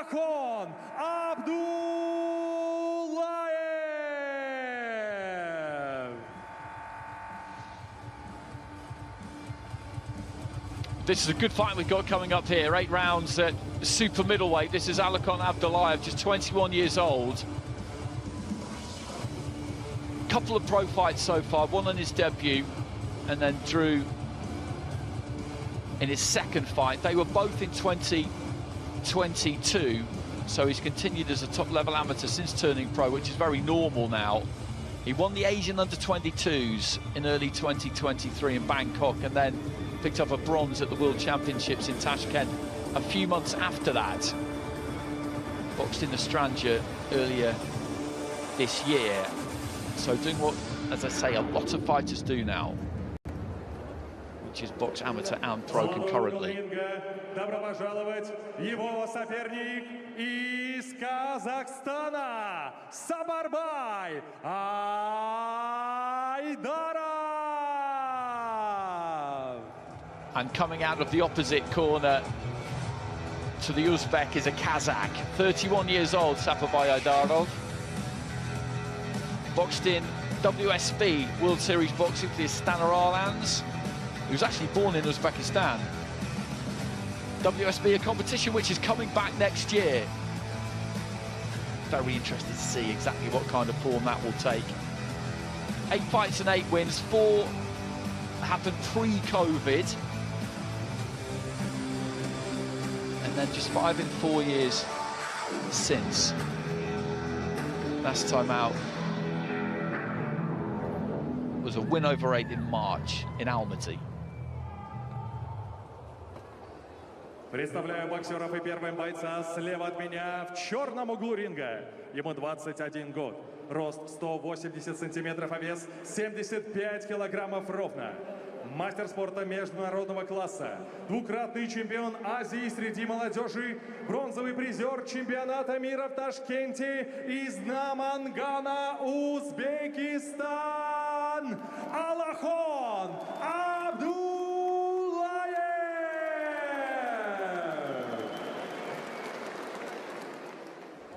Alokhon Abdullaev. This is a good fight we've got coming up here. 8 rounds at super middleweight. This is Alokhon Abdullaev, just 21 years old. Couple of pro fights so far, one on his debut and then drew in his second fight. They were both in 2022, so he's continued as a top-level amateur since turning pro, which is very normal now. He won the Asian under-22s in early 2023 in Bangkok, and then picked up a bronze at the World Championships in Tashkent a few months after that. Boxed in the Strandja earlier this year. So doing what, as I say, a lot of fighters do now, which is box amateur and pro concurrently. Добро пожаловать, его соперник из Казахстана, Saparbay Aidarov. And coming out of the opposite corner to the Uzbek is a Kazakh, 31 years old, Saparbay Aidarov. Boxed in WSB, World Series boxing for the Astana Arlans. He was actually born in Uzbekistan. WSB, a competition which is coming back next year. Very interested to see exactly what kind of form that will take. 8 fights and 8 wins, 4 happened pre-COVID. And then just 5 in 4 years since. Last time out was a win over 8 in March in Almaty. Представляю боксеров и первым бойца слева от меня в черном углу ринга. Ему 21 год, рост 180 сантиметров, а вес 75 килограммов ровно. Мастер спорта международного класса, двукратный чемпион Азии среди молодежи, бронзовый призер чемпионата мира в Ташкенте из Намангана, Узбекистан, Alokhon Abdullaev.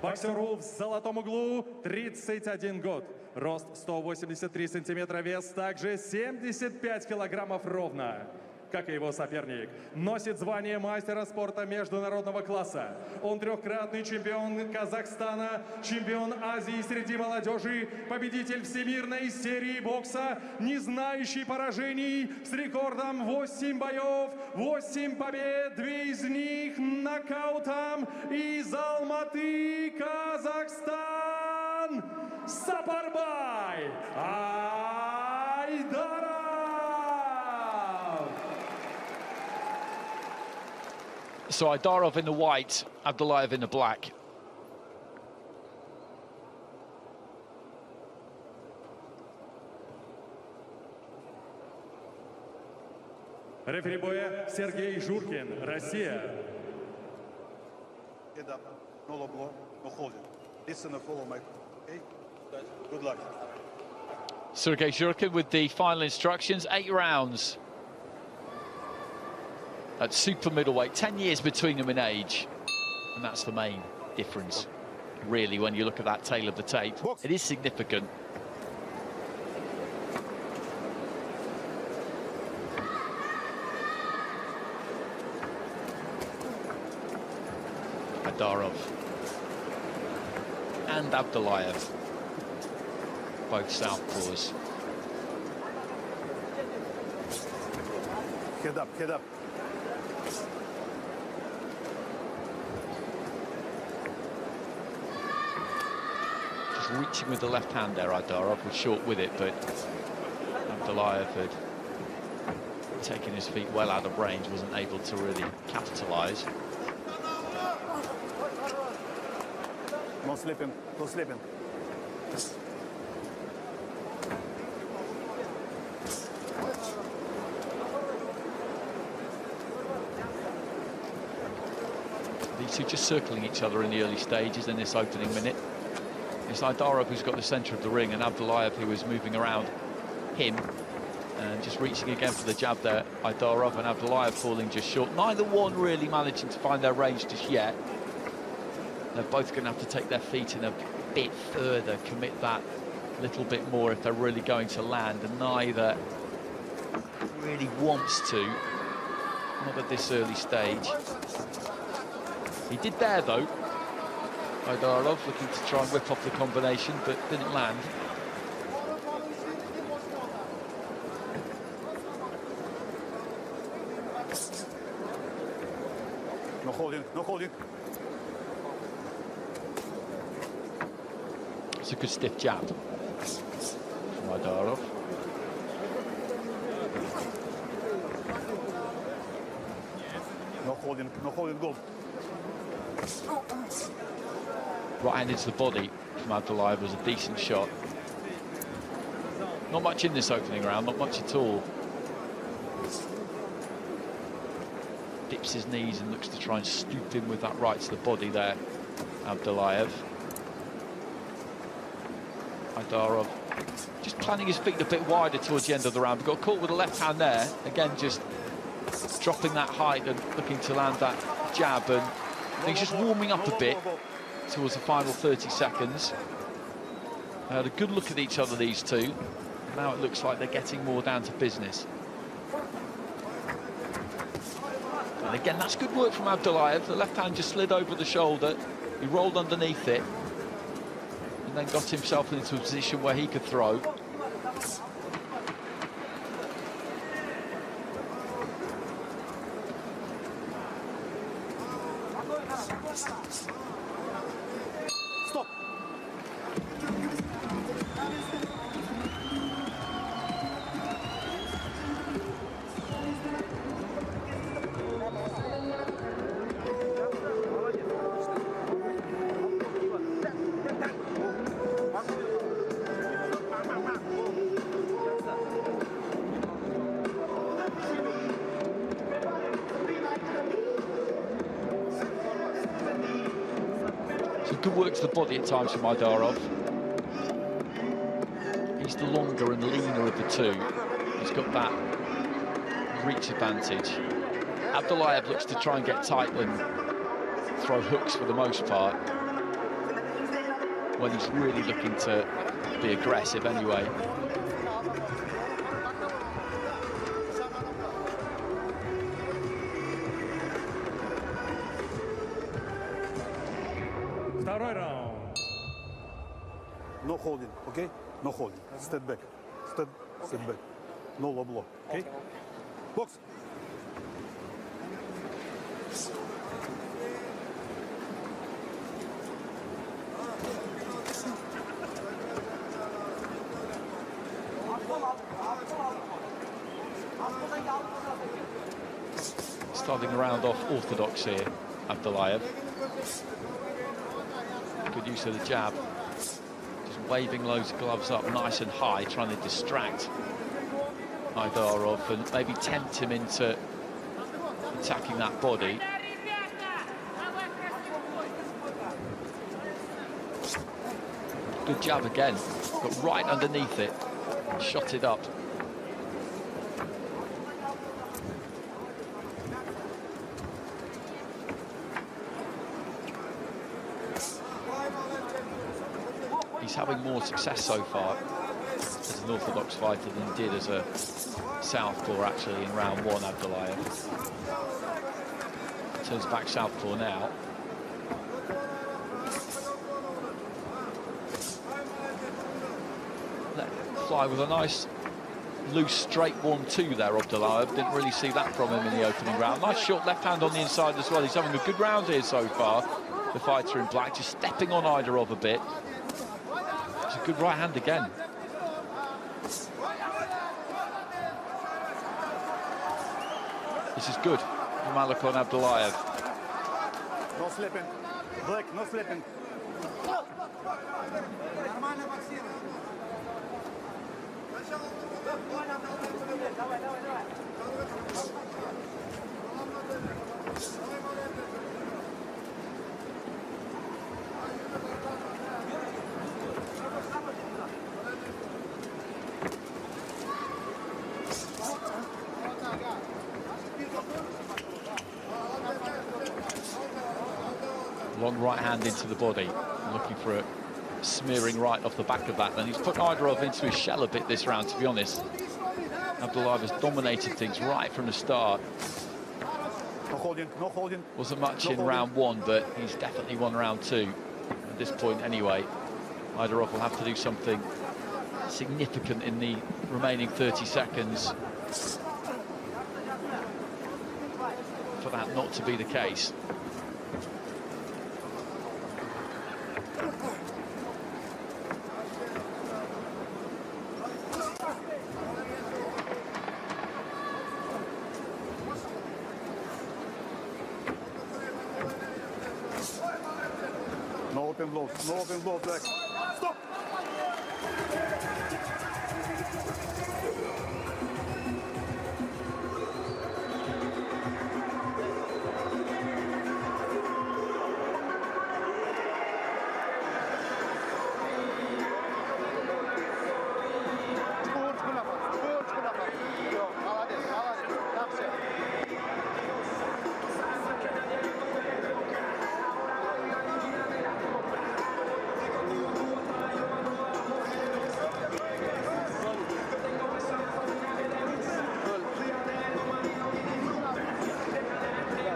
Боксеру в золотом углу 31 год. Рост 183 сантиметра, вес также 75 килограммов ровно. Как и его соперник, носит звание мастера спорта международного класса. Он трехкратный чемпион Казахстана, чемпион Азии среди молодежи, победитель всемирной серии бокса, не знающий поражений, с рекордом 8 боев, 8 побед, 2 из них нокаутом, из Алматы, Казахстан, Saparbay Aidarov. So Aidarov in the white, Abdullayev in the black. Рефери боя Сергей Журкин, Россия. Head up, no low blow, no holding. Listen and follow my, okay? Good luck. Sergei Zhurkin with the final instructions, 8 rounds. At super middleweight, 10 years between them in age. And that's the main difference, really, when you look at that tail of the tape. It is significant. Aidarov and Abdullayev, both southpaws. Head up, head up. Just reaching with the left hand there, Aidarov was short with it, but Abdullayev had taken his feet well out of range, wasn't able to really capitalise. No slipping, no slipping. These two just circling each other in the early stages in this opening minute. It's Aidarov who's got the centre of the ring, and Abdullayev who is moving around him and just reaching again for the jab there. Aidarov and Abdullayev falling just short. Neither one really managing to find their range just yet. They're both going to have to take their feet in a bit further, commit that little bit more if they're really going to land, and neither really wants to, not at this early stage. He did there though, Aidarov looking to try and whip off the combination, but didn't land. No holding, no holding. It's a good stiff jab from Aidarov. No holding goal. Right hand into the body from Abdullayev was a decent shot. Not much in this opening round, not much at all. Dips his knees and looks to try and stoop in with that right to the body there, Abdullayev. Aidarov just planting his feet a bit wider towards the end of the round, but got caught with the left hand there. Again, just dropping that height and looking to land that jab, and he's just warming up a bit towards the final 30 seconds. They had a good look at each other, these two. Now it looks like they're getting more down to business. And again, that's good work from Abdullayev. The left hand just slid over the shoulder. He rolled underneath it and then got himself into a position where he could throw. Stop. Good work to the body at times from Aidarov. He's the longer and leaner of the two. He's got that reach advantage. Abdullayev looks to try and get tight and throw hooks for the most part, when he's really looking to be aggressive anyway. Второй раунд. No holding, okay? No holding. Step back. Step back. No low blow, okay? Box. Starting the round off orthodox here, Abdullayev. Good use of the jab. Just waving loads of gloves up nice and high, trying to distract Aidarov and maybe tempt him into attacking that body. Good jab again, got right underneath it, shot it up. He's having more success so far as an orthodox fighter than he did as a southpaw actually in round one, Abdullayev. Turns back southpaw now. Let fly with a nice loose straight 1-2 there, Abdullayev. Didn't really see that from him in the opening round. Nice short left hand on the inside as well. He's having a good round here so far. The fighter in black just stepping on Aidarov a bit. It's a good right hand again. This is good from Alokhon Abdullaev. No slipping. Black, no slipping. Long right hand into the body, looking for a smearing right off the back of that. And he's put Aidarov into his shell a bit this round, to be honest. Abdullayev has dominated things right from the start. No holding, no holding. Wasn't much No in holding. round one, but he's definitely won round two. At this point, anyway, Aidarov will have to do something significant in the remaining 30 seconds for that not to be the case. No open blows, no open blows, back. Stop!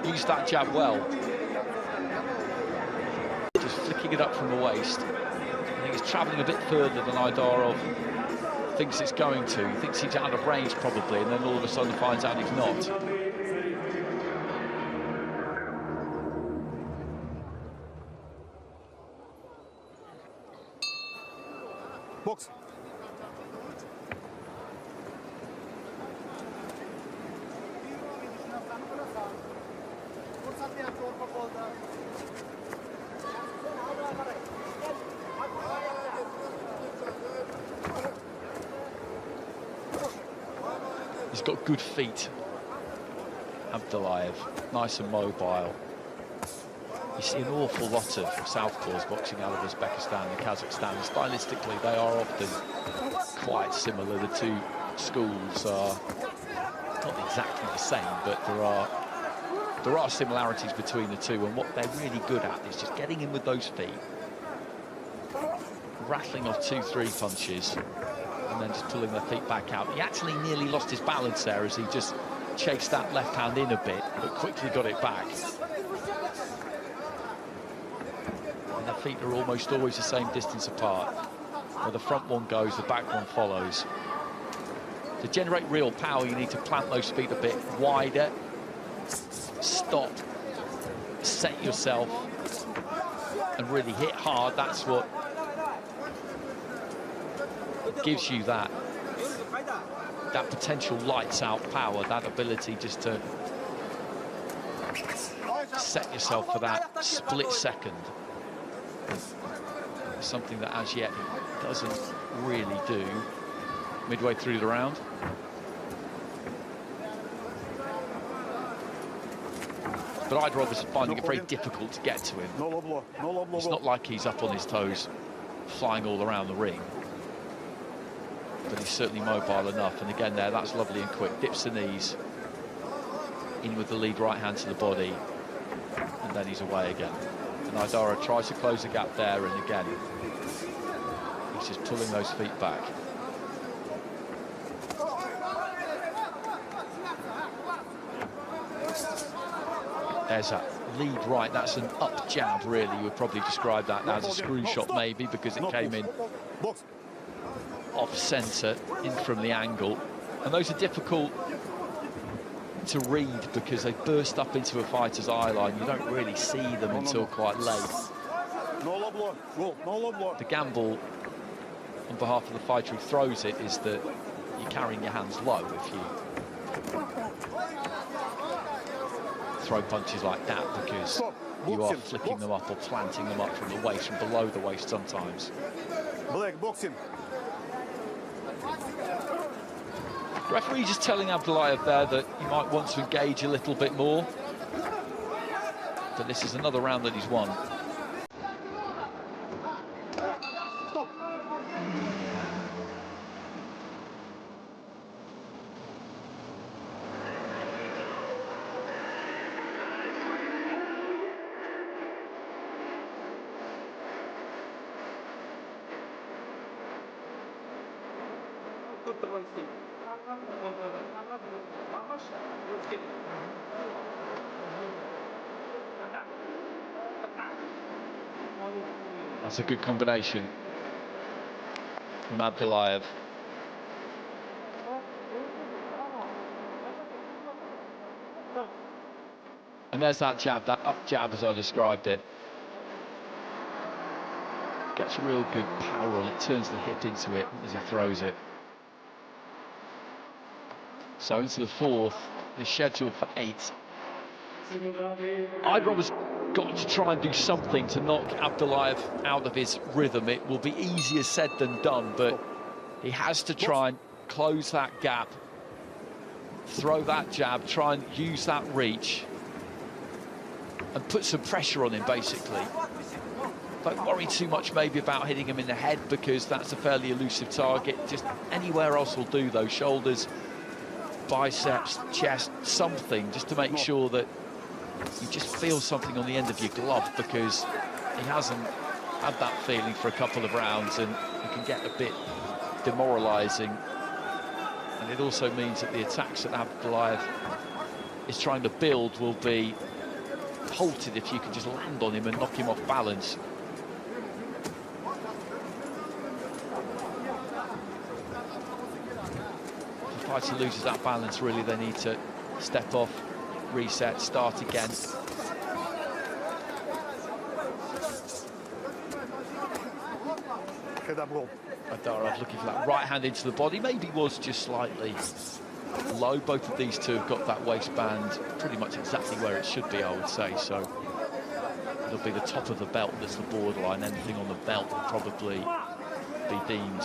Used that jab well. Just flicking it up from the waist. I think it's travelling a bit further than Aidarov thinks it's going to. He thinks he's out of range probably, and then all of a sudden finds out he's not. Box. He's got good feet, Abdullayev, nice and mobile. You see an awful lot of southpaws boxing out of Uzbekistan and Kazakhstan. Stylistically, they are often quite similar. The two schools are not exactly the same, but there are similarities between the two. And what they're really good at is just getting in with those feet, rattling off 2-3 punches, and then just pulling their feet back out. He actually nearly lost his balance there as he just chased that left hand in a bit, but quickly got it back. And their feet are almost always the same distance apart. Where the front one goes, the back one follows. To generate real power, you need to plant those feet a bit wider. Stop, set yourself, and really hit hard. That's what gives you that potential lights out power, that ability just to set yourself for that split second. Something that as yet he doesn't really do midway through the round. But Aidarov is finding it very difficult to get to him. No low blow, no low blow. It's not like he's up on his toes, flying all around the ring. But he's certainly mobile enough. And again there, that's lovely and quick. Dips the knees, in with the lead right hand to the body, and then he's away again. And Aidarov tries to close the gap there, and again, he's just pulling those feet back. There's that lead right, that's an up jab really. You would probably describe that as a screw shot maybe, because it came in off centre, in from the angle. And those are difficult to read because they burst up into a fighter's eye line. You don't really see them until quite late. No low blow, go, no low blow. The gamble on behalf of the fighter who throws it is that you're carrying your hands low if you throw punches like that, because you are flicking them up or planting them up from the waist, from below the waist sometimes. Black boxing. Referee just telling Abdullayev there that he might want to engage a little bit more. But this is another round that he's won. That's a good combination from Abdullayev. And there's that up jab as I described it. Gets real good power on it, turns the hip into it as he throws it. So into the fourth, the schedule for 8. Aidarov's got to try and do something to knock Abdullayev out of his rhythm. It will be easier said than done, but he has to try and close that gap, throw that jab, try and use that reach, and put some pressure on him, basically. Don't worry too much maybe about hitting him in the head, because that's a fairly elusive target. Just anywhere else will do, though. Shoulders, biceps, chest, something, just to make sure that you just feel something on the end of your glove, because he hasn't had that feeling for a couple of rounds, and it can get a bit demoralising. And it also means that the attacks that Abdullayev is trying to build will be halted if you can just land on him and knock him off balance. If the fighter loses that balance, really they need to step off, reset, start again. Aidarov looking for that right hand into the body, maybe was just slightly low. Both of these two have got that waistband pretty much exactly where it should be, I would say. So it'll be the top of the belt that's the borderline. Anything on the belt will probably be deemed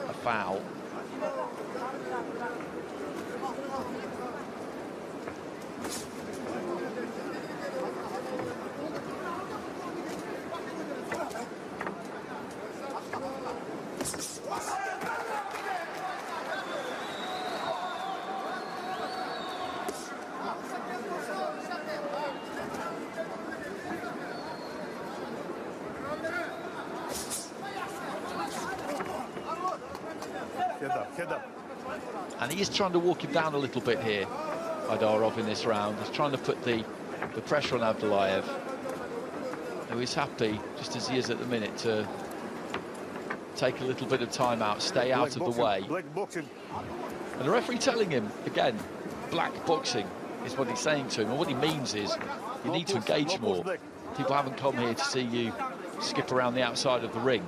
a foul. And he is trying to walk him down a little bit here, Aidarov, in this round. He's trying to put the pressure on Abdullayev, who is happy, just as he is at the minute, to take a little bit of time out, stay out of the way. And the referee telling him, again, black boxing is what he's saying to him. And what he means is, you need to engage more. People haven't come here to see you skip around the outside of the ring.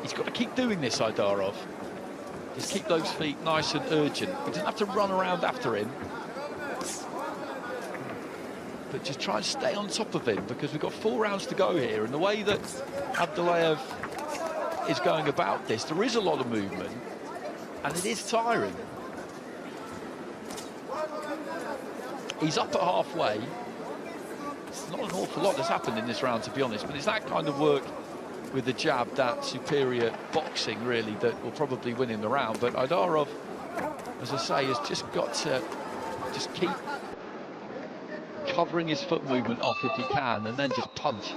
He's got to keep doing this, Aidarov. Just keep those feet nice and urgent. He doesn't have to run around after him, but just try and stay on top of him, because we've got 4 rounds to go here. And the way that Abdullayev is going about this, there is a lot of movement, and it is tiring. He's up at halfway. It's not an awful lot that's happened in this round, to be honest, but it's that kind of work with the jab, that superior boxing, really, that will probably win him the round. But Aidarov, as I say, has just got to just keep covering his foot movement off if he can, and then just punch,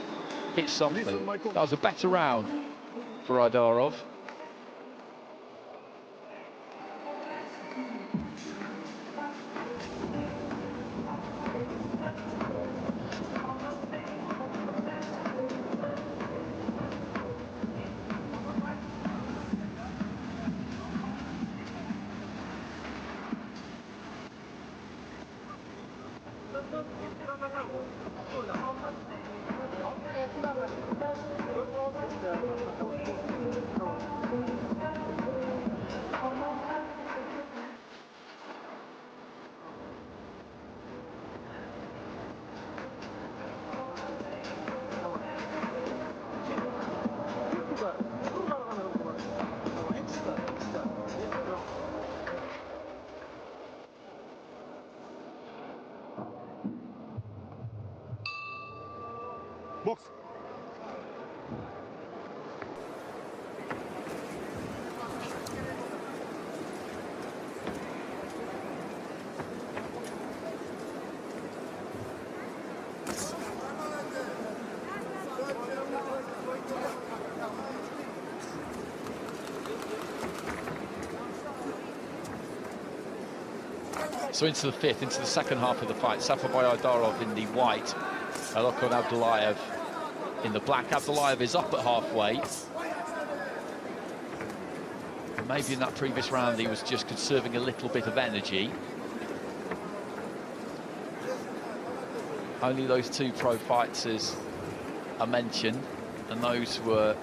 hit something. That was a better round for Aidarov. Box. So into the fifth, into the second half of the fight. Saparbay Aidarov in the white, Alokhon Abdullaev in the black. Abdullayev is up at halfway. Maybe in that previous round he was just conserving a little bit of energy. Only those two pro fighters are mentioned, and those were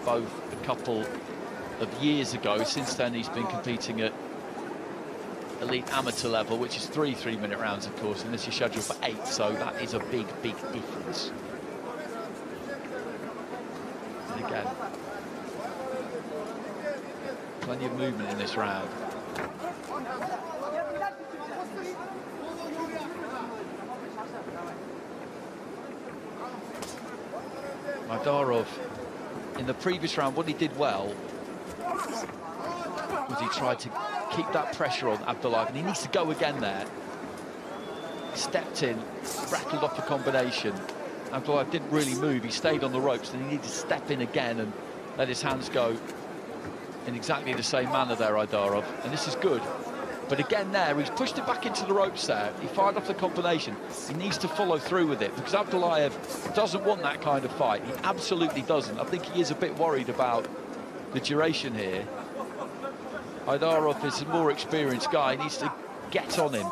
both a couple of years ago. Since then he's been competing at elite amateur level, which is 3 3-minute rounds, of course, and this is scheduled for 8, so that is a big difference. And again, plenty of movement in this round. Aidarov, in the previous round, what he did well was he tried to keep that pressure on Abdullayev, and he needs to go again there. Stepped in, rattled off the combination. Abdullayev didn't really move, he stayed on the ropes, and he needed to step in again and let his hands go in exactly the same manner there, Aidarov, and this is good. But again there, he's pushed it back into the ropes there. He fired off the combination. He needs to follow through with it, because Abdullayev doesn't want that kind of fight. He absolutely doesn't. I think he is a bit worried about the duration here. Aidarov is a more experienced guy. He needs to get on him.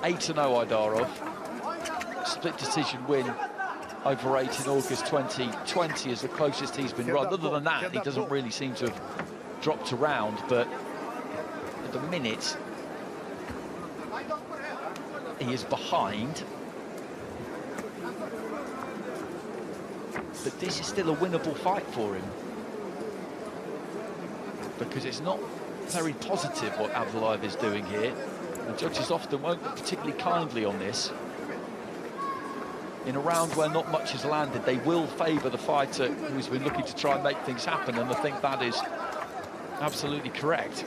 Eight 0 Aidarov. Split decision win over 8 in August 2020 is the closest he's been run. Other than that, he doesn't really seem to have dropped around, but at the minute he is behind. But this is still a winnable fight for him, because it's not very positive what Abdullayev is doing here. The judges often won't look particularly kindly on this. In a round where not much has landed, they will favour the fighter who's been looking to try and make things happen, and I think that is absolutely correct.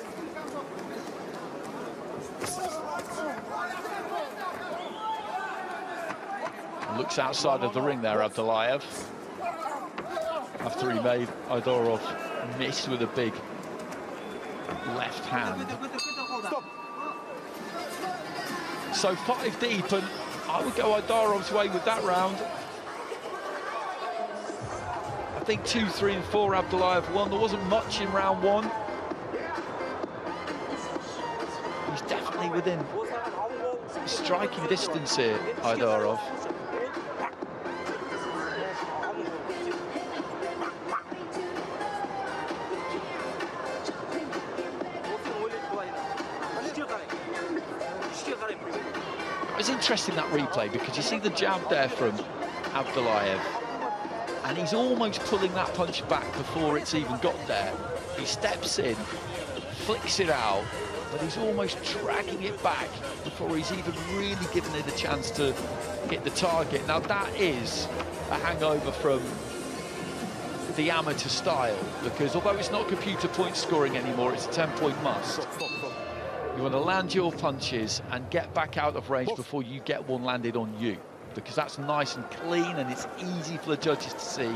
Looks outside of the ring there, Abdullayev, after he made Aidarov miss with a big left hand. Stop. So 5 deep, and I would go Aidarov's way with that round. I think 2, 3 and 4 Abdullayev won. There wasn't much in round 1. He's definitely within striking distance here, Aidarov. It's interesting, that replay, because you see the jab there from Abdullayev, and he's almost pulling that punch back before it's even got there. He steps in, flicks it out, but he's almost dragging it back before he's even really given it a chance to hit the target. Now that is a hangover from the amateur style, because although it's not computer point scoring anymore, it's a 10-point must. You want to land your punches and get back out of range before you get one landed on you, because that's nice and clean and it's easy for the judges to see.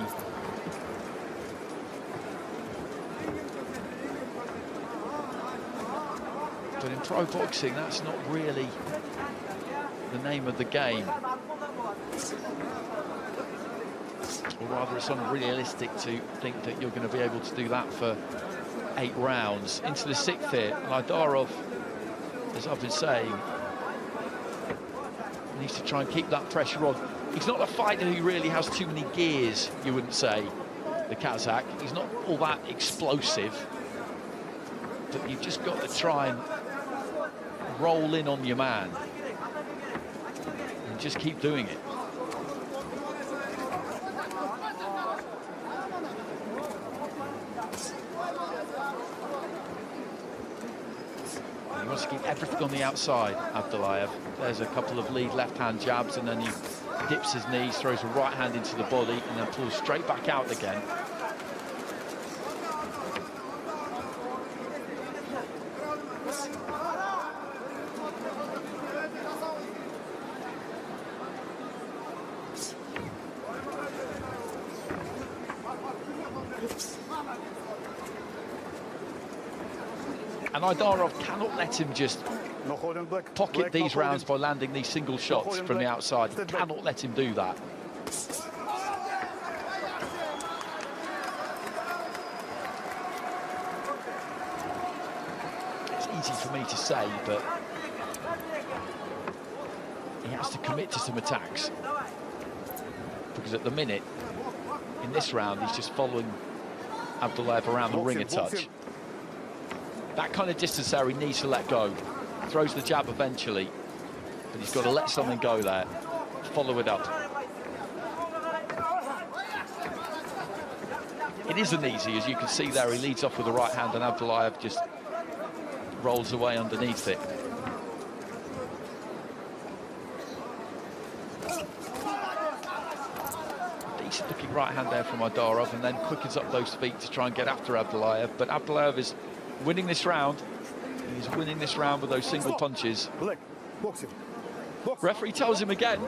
But in pro boxing, that's not really the name of the game. Or rather, it's unrealistic to think that you're going to be able to do that for 8 rounds. Into the 6th here, and Aidarov, as I've been saying, needs to try and keep that pressure on. He's not a fighter who really has too many gears, you wouldn't say, the Kazakh. He's not all that explosive, but you've just got to try and roll in on your man and just keep doing it. He wants to keep everything on the outside, Abdullayev. There's a couple of lead left-hand jabs, and then he dips his knees, throws a right hand into the body, and then pulls straight back out again. And Aidarov cannot let him just No holding, black. pocket Black, these no rounds by holding. landing these single shots holding, from the black. outside. He Step back. cannot let him do that. It's easy for me to say, but he has to commit to some attacks. Because at the minute, in this round, he's just following Abdullayev around the ring a touch. That kind of distance there, he needs to let go. Throws the jab eventually, but he's got to let something go there. Follow it up. It isn't easy, as you can see there. He leads off with the right hand, and Abdullayev just rolls away underneath it. Decent looking right hand there from Aidarov, and then quickens up those feet to try and get after Abdullayev. But Abdullayev is winning this round. He's winning this round with those single punches. Black, boxing. Box. Referee tells him again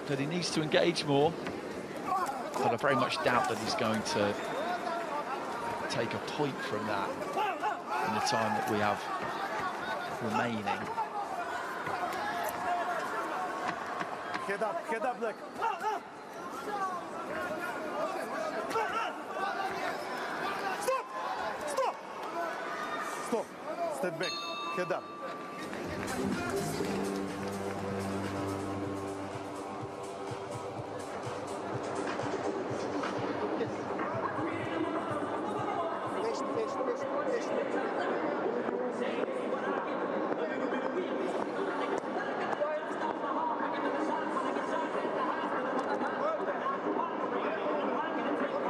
that he needs to engage more, but I very much doubt that he's going to take a point from that in the time that we have remaining. Head up, black. Stop. Step back. Head up.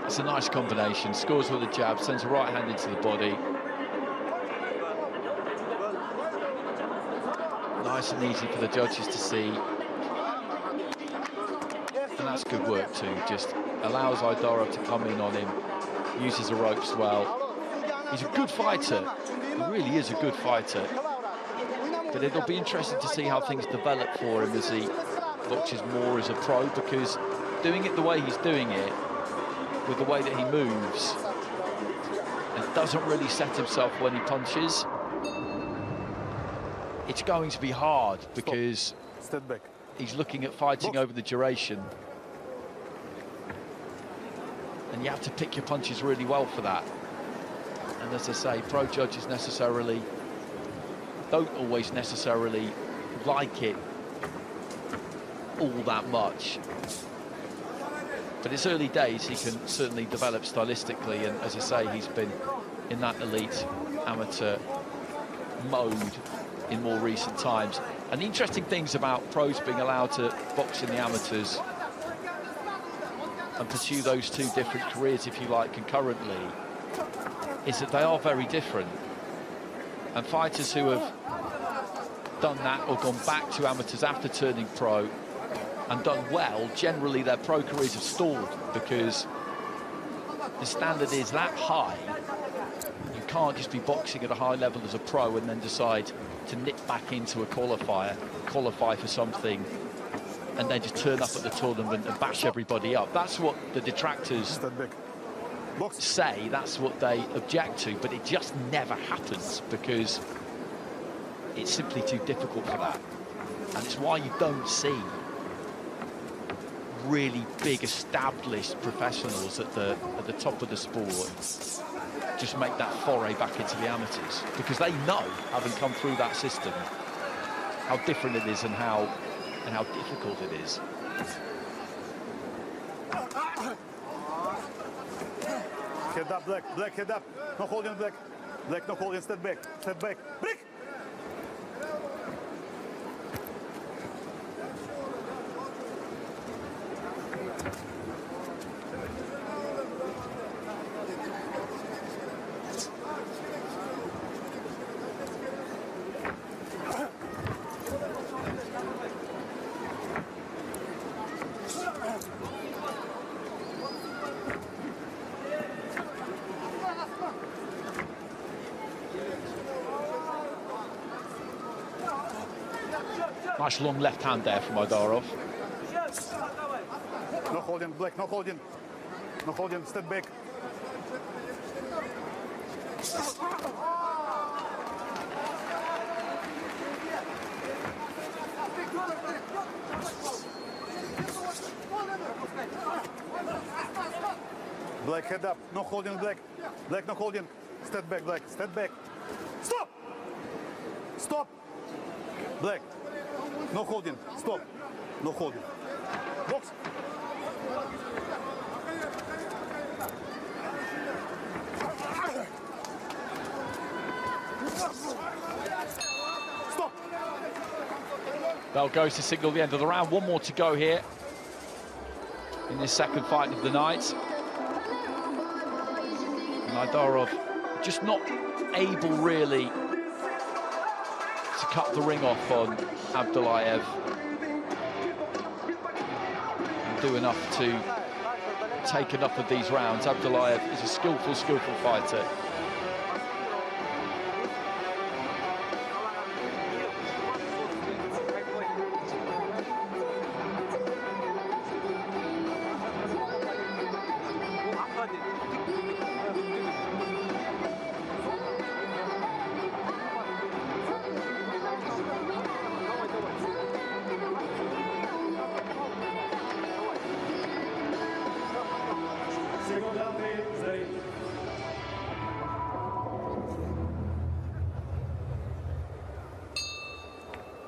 It's a nice combination. Scores with a jab, sends a right hand into the body. Nice and easy for the judges to see. And that's good work too. Just allows Aidarov to come in on him, uses the ropes well. He's a good fighter. He really is a good fighter. But it'll be interesting to see how things develop for him as he boxes more as a pro, because doing it the way he's doing it, with the way that he moves, and doesn't really set himself when he punches, it's going to be hard, because Step back. he's looking at fighting over the duration, and you have to pick your punches really well for that. And as I say, pro judges don't always necessarily like it all that much. But it's early days. He can certainly develop stylistically, and as I say, he's been in that elite amateur mode in more recent times. And the interesting things about pros being allowed to box in the amateurs and pursue those two different careers, if you like, concurrently, is that they are very different. And fighters who have done that or gone back to amateurs after turning pro and done well, generally their pro careers have stalled, because the standard is that high. You can't just be boxing at a high level as a pro and then decide to nip back into a qualifier, qualify for something, and then just turn up at the tournament and bash everybody up. That's what the detractors say, that's what they object to, but it just never happens, because it's simply too difficult for that. And it's why you don't see really big established professionals at the top of the sport just make that foray back into the amateurs, because they know, having come through that system, how different it is and how difficult it is. Head up, black, head up. No holding, black. Black, no holding, step back, break. Nice long left hand there from Aidarov. No holding, black, no holding. No holding, step back. Black, head up. No holding, Black. Black, no holding. Step back, Black. Step back. Stop! Stop! Black. No holding. Stop. No holding. Box. Stop! Bell goes to signal the end of the round. One more to go here in this second fight of the night. And Aidarov just not able really to cut the ring off on Abdullayev and do enough to take enough of these rounds. Abdullayev is a skillful fighter.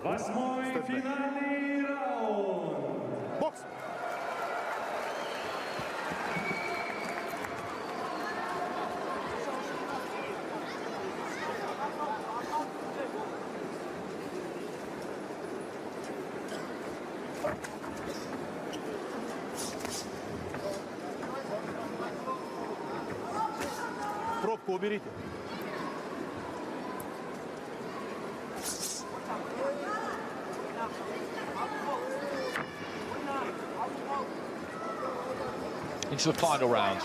Восьмой финальный раунд. Бокс! Пробку уберите. Into the final round.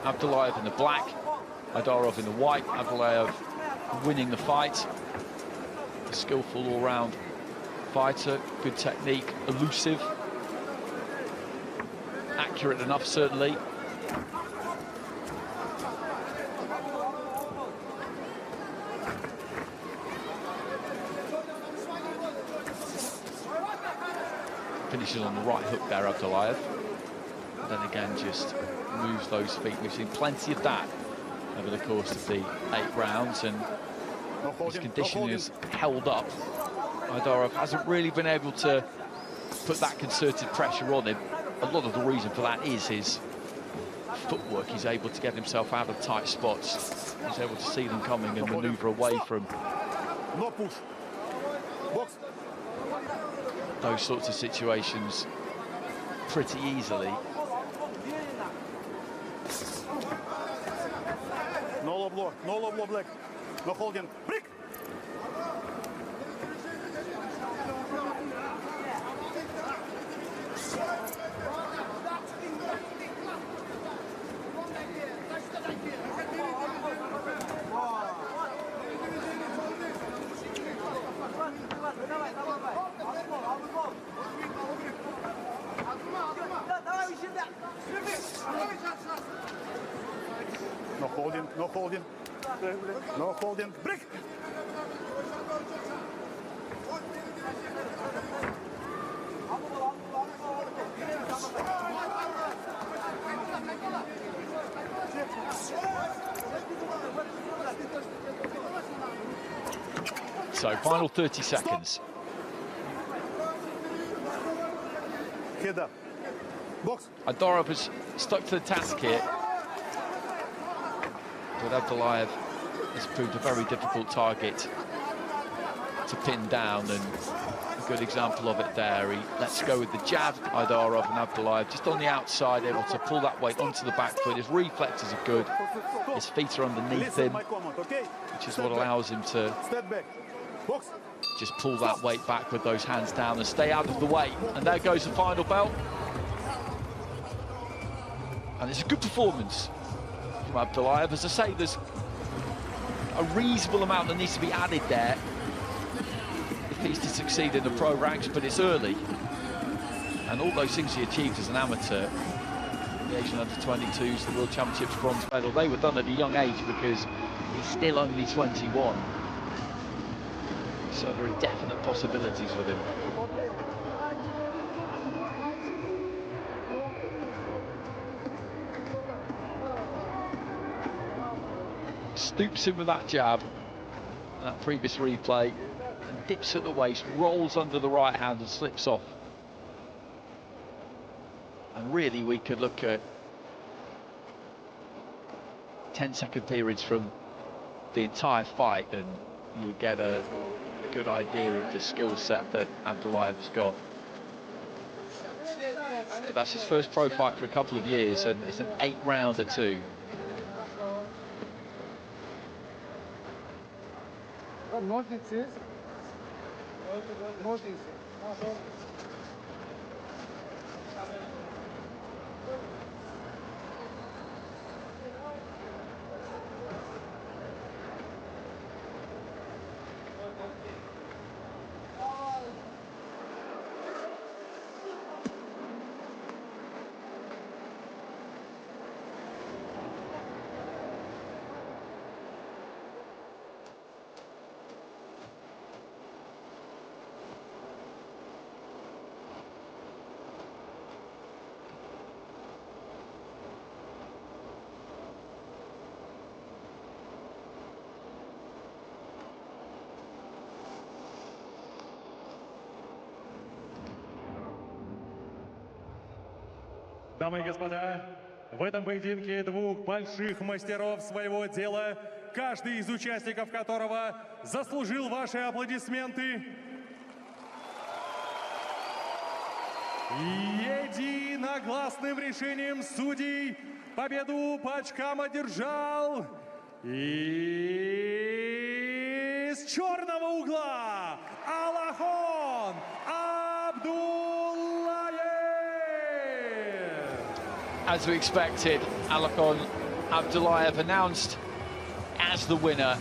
Abdullayev in the black, Aidarov in the white. Abdullayev winning the fight. A skillful all-round fighter, good technique, elusive, accurate enough certainly. Finishes on the right hook there, Abdullayev. Then again just moves those feet. We've seen plenty of that over the course of the 8 rounds, and his conditioning has held up. Aidarov hasn't really been able to put that concerted pressure on him. A lot of the reason for that is his footwork. He's able to get himself out of tight spots. He's able to see them coming and maneuver away from No push. Box. those sorts of situations pretty easily. No low blow. No low blow, Black. No holding. Break. No holding, no holding. No holding. Break. So, final 30 seconds. Head up. Box. Aidarov has stuck to the task here, but Abdullayev has proved a very difficult target to pin down, and a good example of it there. He lets go with the jab, Aidarov, and Abdullayev just on the outside, able to pull that weight onto the back foot. His reflexes are good, his feet are underneath him, which is what allows him to Step back. Box. just pull that weight back with those hands down and stay out of the way. And there goes the final bell. And it's a good performance from Abdullayev. As I say, there's a reasonable amount that needs to be added there if he's to succeed in the pro ranks, but it's early. And all those things he achieved as an amateur, yeah, Asian Under-22s, the World Championships bronze medal. They were done at a young age because he's still only 21. So there are definite possibilities with him. Stoops in with that jab, that previous replay, and dips at the waist, rolls under the right hand and slips off. And really we could look at 10-second periods from the entire fight and you would get a good idea of the skill set that Abdullaev's got. But that's his first pro fight for a couple of years, and it's an 8-rounder too. Дамы и господа, в этом поединке двух больших мастеров своего дела, каждый из участников которого заслужил ваши аплодисменты. Единогласным решением судей победу по очкам одержал из черного угла Alokhon Abdullaev. As we expected, Alokhon Abdullaev announced as the winner.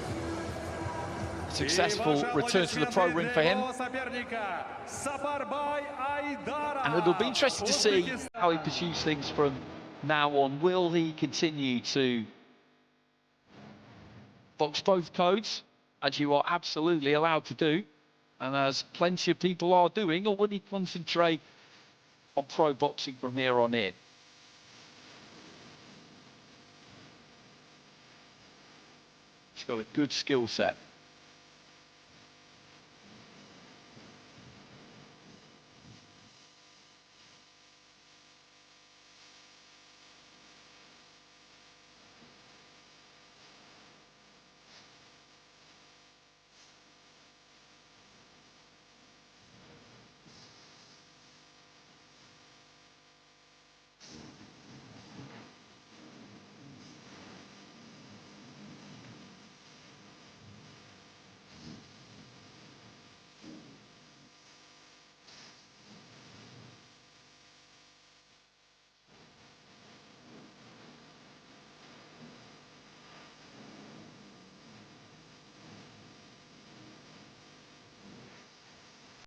Successful return to the pro ring for him. And it'll be interesting to see how he pursues things from now on. Will he continue to box both codes, as you are absolutely allowed to do, and as plenty of people are doing, or will he concentrate on pro boxing from here on in? He's got a good skill set.